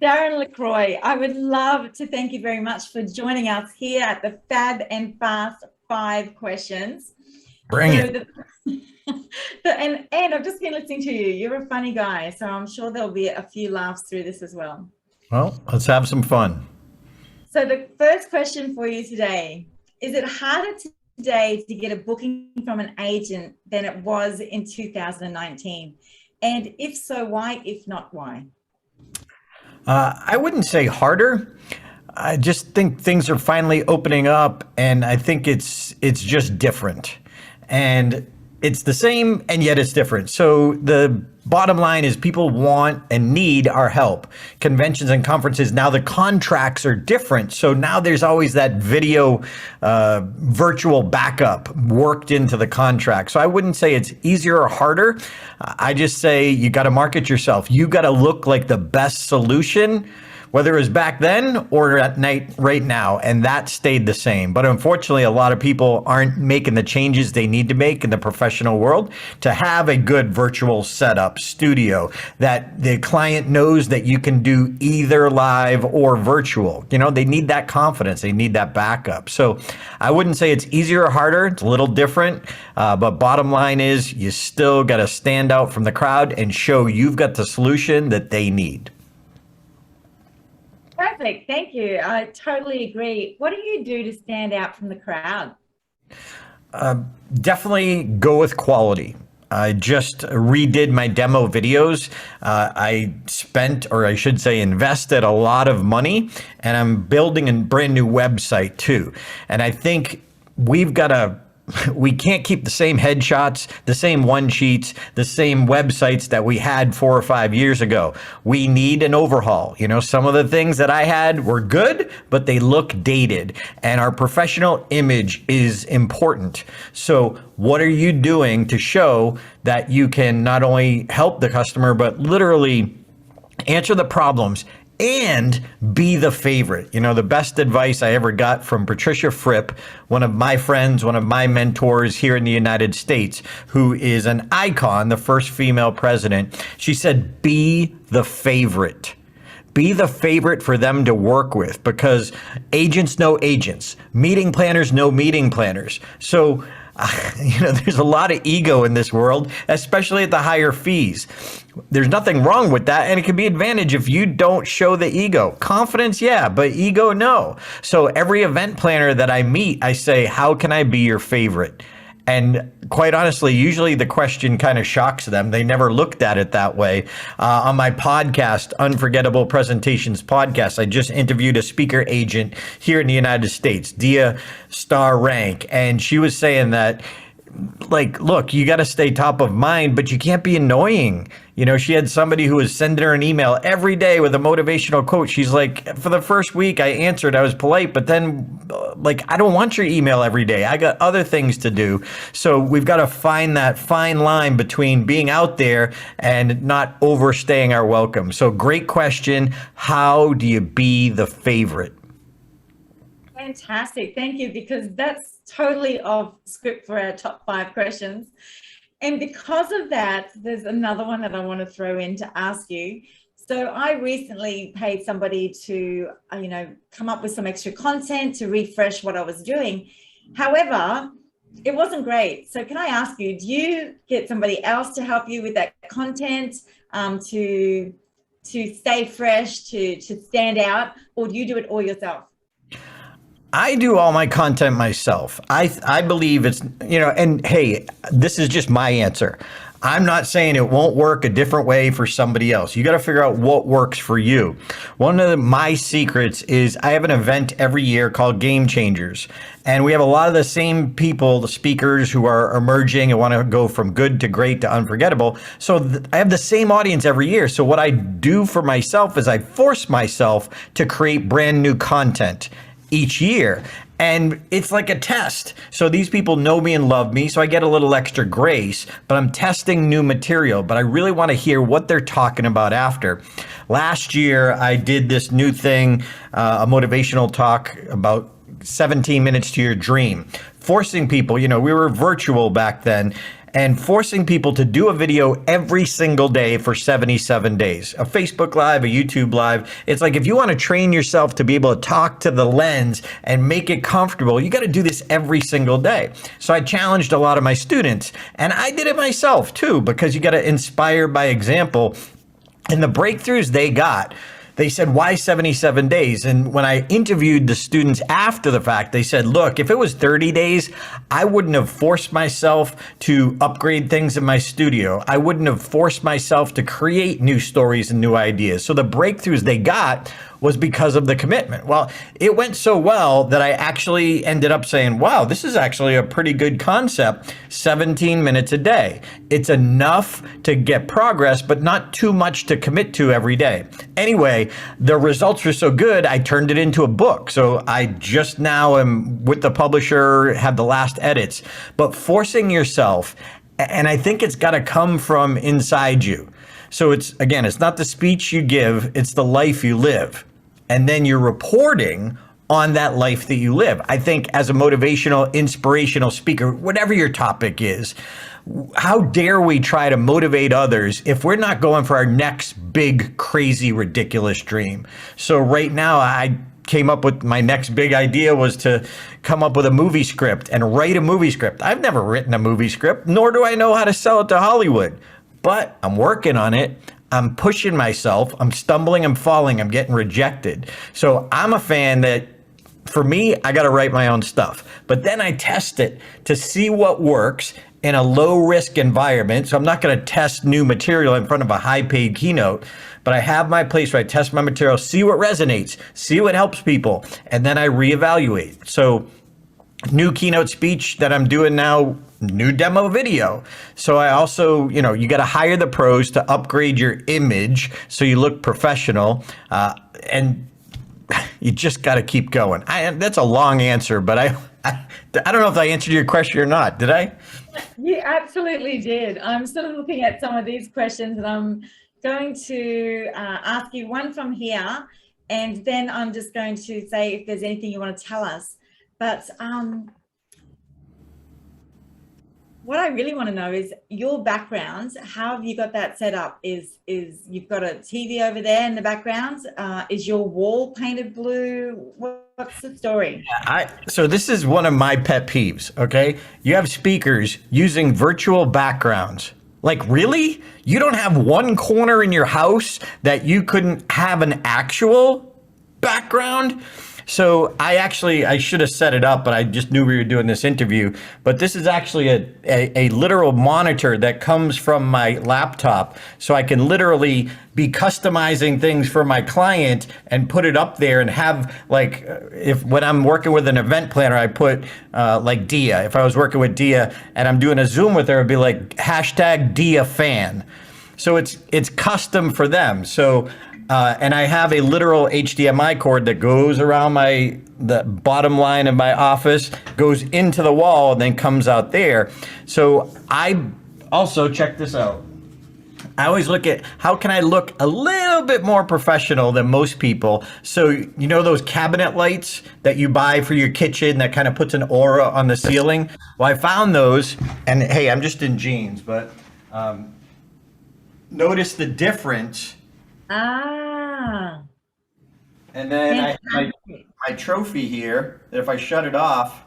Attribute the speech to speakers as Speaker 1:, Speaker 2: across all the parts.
Speaker 1: Darren LaCroix, I would love to thank you very much for joining us here at the Fab and Fast 5 questions.
Speaker 2: Bring
Speaker 1: So
Speaker 2: it.
Speaker 1: the, and I've just been listening to you. You're a funny guy, so I'm sure there'll be a few laughs through this as well.
Speaker 2: Well, let's have some fun.
Speaker 1: So the first question for you today, is it harder today to get a booking from an agent than it was in 2019? And if so, why? If not, why?
Speaker 2: I wouldn't say harder. I just think things are finally opening up, and I think it's just different, and it's the same, and yet it's different. So the bottom line is people want and need our help. Conventions and conferences, now the contracts are different. So now there's always that video virtual backup worked into the contract. So I wouldn't say it's easier or harder. I just say you got to market yourself. You got to look like the best solution, whether it was back then or at night right now, and that stayed the same. But unfortunately, a lot of people aren't making the changes they need to make in the professional world to have a good virtual setup studio that the client knows that you can do either live or virtual. You know, they need that confidence. They need that backup. So I wouldn't say it's easier or harder. It's a little different. But bottom line is you still got to stand out from the crowd and show you've got the solution that they need.
Speaker 1: Perfect. Thank you. I totally agree. What do you do to stand out from the crowd?
Speaker 2: Definitely go with quality. I just redid my demo videos. I spent, or I should say invested, a lot of money, and I'm building a brand new website too. And I think we can't keep the same headshots, the same one sheets, the same websites that we had 4 or 5 years ago. We need an overhaul. You know, some of the things that I had were good, but they look dated, and our professional image is important. So what are you doing to show that you can not only help the customer, but literally answer the problems and be the favorite? You know, the best advice I ever got from Patricia Fripp, one of my friends, one of my mentors here in the United States, who is an icon, the first female president. She said, be the favorite. Be the favorite for them to work with, because agents know agents, meeting planners know meeting planners. So there's a lot of ego in this world, especially at the higher fees. There's nothing wrong with that, and it can be advantage if you don't show the ego. Confidence, yeah, but ego, no. So every event planner that I meet, I say, how can I be your favorite? And quite honestly, usually the question kind of shocks them. They never looked at it that way. On my podcast, Unforgettable Presentations Podcast, I just interviewed a speaker agent here in the United States, Dia Star Rank, and she was saying that, like, look, you got to stay top of mind, but you can't be annoying. You know, she had somebody who was sending her an email every day with a motivational quote. She's like, for the first week I answered, I was polite, but then I don't want your email every day. I got other things to do. So we've got to find that fine line between being out there and not overstaying our welcome. So great question. How do you be the favorite?
Speaker 1: Fantastic. Thank you, because that's totally off script for our top 5 questions. And because of that, there's another one that I want to throw in to ask you. So I recently paid somebody to, come up with some extra content to refresh what I was doing. However, it wasn't great. So can I ask you, do you get somebody else to help you with that content, to stay fresh, to stand out, or do you do it all yourself?
Speaker 2: I do all my content myself. I believe it's, and hey, this is just my answer. I'm not saying it won't work a different way for somebody else. You got to figure out what works for you. One of my secrets is I have an event every year called Game Changers. And we have a lot of the same people, the speakers who are emerging and want to go from good to great to unforgettable. So I have the same audience every year. So what I do for myself is I force myself to create brand new content each year. And it's like a test. So these people know me and love me, so I get a little extra grace, but I'm testing new material, but I really want to hear what they're talking about after. Last year, I did this new thing, a motivational talk about 17 minutes to your dream, forcing people, we were virtual back then, and forcing people to do a video every single day for 77 days. A Facebook Live, a YouTube Live. It's like if you want to train yourself to be able to talk to the lens and make it comfortable, you got to do this every single day. So I challenged a lot of my students, and I did it myself too, because you got to inspire by example. And the breakthroughs they got, they said, why 77 days? And when I interviewed the students after the fact, they said, look, if it was 30 days, I wouldn't have forced myself to upgrade things in my studio. I wouldn't have forced myself to create new stories and new ideas. So the breakthroughs they got was because of the commitment. Well, it went so well that I actually ended up saying, wow, this is actually a pretty good concept, 17 minutes a day. It's enough to get progress, but not too much to commit to every day. Anyway, the results were so good, I turned it into a book. So I just now am with the publisher, have the last edits, but forcing yourself, and I think it's got to come from inside you. So it's, again, it's not the speech you give, it's the life you live. And then you're reporting on that life that you live. I think as a motivational, inspirational speaker, whatever your topic is, how dare we try to motivate others if we're not going for our next big, crazy, ridiculous dream? So right now, I came up with my next big idea was to come up with a movie script and write a movie script. I've never written a movie script, nor do I know how to sell it to Hollywood, but I'm working on it. I'm pushing myself. I'm stumbling and falling. I'm getting rejected. So I'm a fan that, for me, I got to write my own stuff. But then I test it to see what works in a low risk environment. So I'm not going to test new material in front of a high paid keynote, but I have my place where I test my material, see what resonates, see what helps people, and then I reevaluate. So new keynote speech that I'm doing now, new demo video. So I also, you got to hire the pros to upgrade your image so you look professional, and you just got to keep going. That's a long answer, but I don't know if I answered your question or not. Did I?
Speaker 1: You absolutely did. I'm sort of looking at some of these questions, and I'm going to ask you one from here, and then I'm just going to say if there's anything you want to tell us. But what I really want to know is your background. How have you got that set up? Is you've got a TV over there in the background? Is your wall painted blue? What's the story?
Speaker 2: So this is one of my pet peeves, okay? You have speakers using virtual backgrounds. Like, really? You don't have one corner in your house that you couldn't have an actual background? So I should have set it up, but I just knew we were doing this interview. But this is actually a literal monitor that comes from my laptop. So I can literally be customizing things for my client and put it up there and have, like, when I'm working with an event planner, I put like Dia. If I was working with Dia and I'm doing a Zoom with her, it'd be like #DiaFan. So it's custom for them. So and I have a literal HDMI cord that goes around the bottom line of my office, goes into the wall, and then comes out there. So I also, check this out. I always look at how can I look a little bit more professional than most people. So you know those cabinet lights that you buy for your kitchen that kind of puts an aura on the ceiling? Well, I found those, and hey, I'm just in jeans, but notice the difference.
Speaker 1: Ah.
Speaker 2: And then I have my trophy here, that if I shut it off,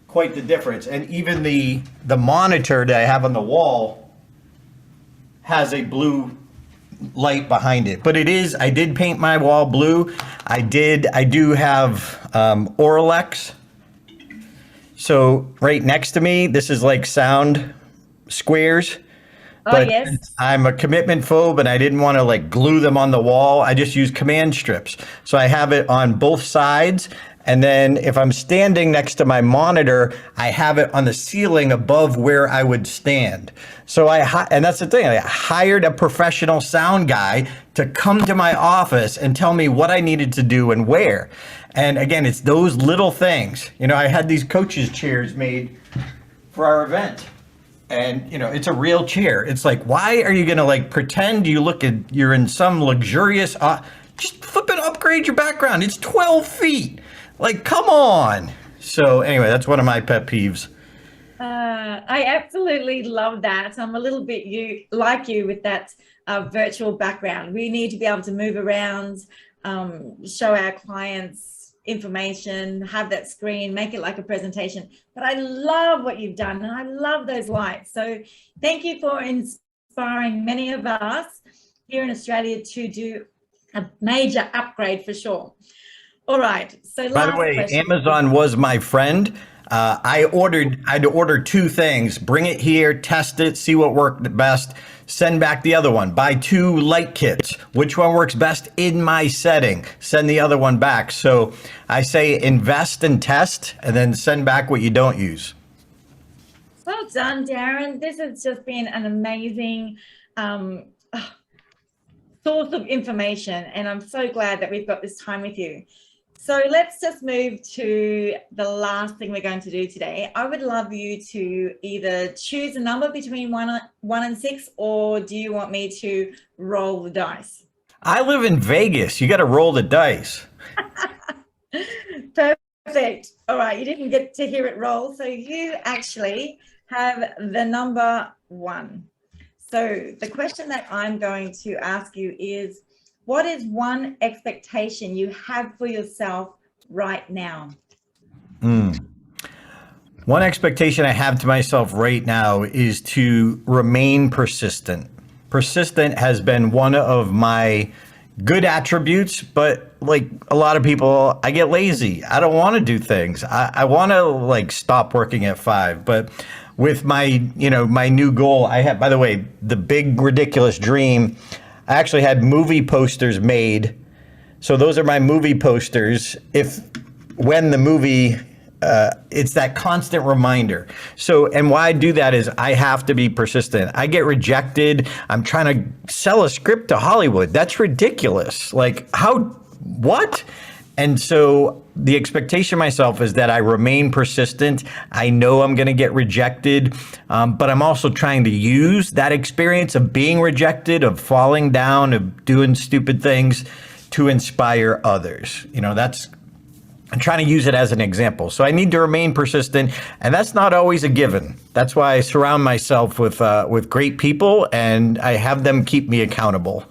Speaker 2: quite the difference. And even the monitor that I have on the wall has a blue light behind it. But I did paint my wall blue. I do have Oralex. So right next to me, this is like sound squares. But
Speaker 1: yes.
Speaker 2: I'm a commitment phobe and I didn't want to like glue them on the wall. I just use command strips. So I have it on both sides. And then if I'm standing next to my monitor, I have it on the ceiling above where I would stand. So and that's the thing, I hired a professional sound guy to come to my office and tell me what I needed to do and where. And again, it's those little things. I had these coaches chairs made for our event. And, it's a real chair. It's like, why are you going to like pretend you're in some luxurious, just flip and upgrade your background. It's 12 feet. Like, come on. So anyway, that's one of my pet peeves.
Speaker 1: I absolutely love that. I'm a little bit like you with that virtual background. We need to be able to move around, show our clients information, have that screen, make it like a presentation. But I love what you've done, and I love those lights. So thank you for inspiring many of us here in Australia to do a major upgrade for sure. All right. So
Speaker 2: By the
Speaker 1: last
Speaker 2: way,
Speaker 1: question.
Speaker 2: Amazon was my friend. I'd order two things, bring it here, test it, see what worked best, send back the other one, buy two light kits, which one works best in my setting, send the other one back. So I say invest and test, and then send back what you don't use.
Speaker 1: Well done, Darren. This has just been an amazing source of information, and I'm so glad that we've got this time with you. So let's just move to the last thing we're going to do today. I would love you to either choose a number between one and six, or do you want me to roll the dice?
Speaker 2: I live in Vegas. You got to roll the dice.
Speaker 1: Perfect. All right, you didn't get to hear it roll, so you actually have the number 1. So the question that I'm going to ask you is, what is one expectation you have for yourself right now?
Speaker 2: One expectation I have to myself right now is to remain persistent. Persistent has been one of my good attributes, but like a lot of people, I get lazy. I don't want to do things. I want to like stop working at 5, but with my, my new goal, I have, by the way, the big ridiculous dream, I actually had movie posters made. So those are my movie posters. When the movie, it's that constant reminder. So, and why I do that is I have to be persistent. I get rejected. I'm trying to sell a script to Hollywood. That's ridiculous. Like what? And so the expectation myself is that I remain persistent. I know I'm going to get rejected, but I'm also trying to use that experience of being rejected, of falling down, of doing stupid things to inspire others. I'm trying to use it as an example. So I need to remain persistent, and that's not always a given. That's why I surround myself with great people, and I have them keep me accountable.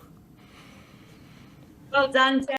Speaker 1: Well done,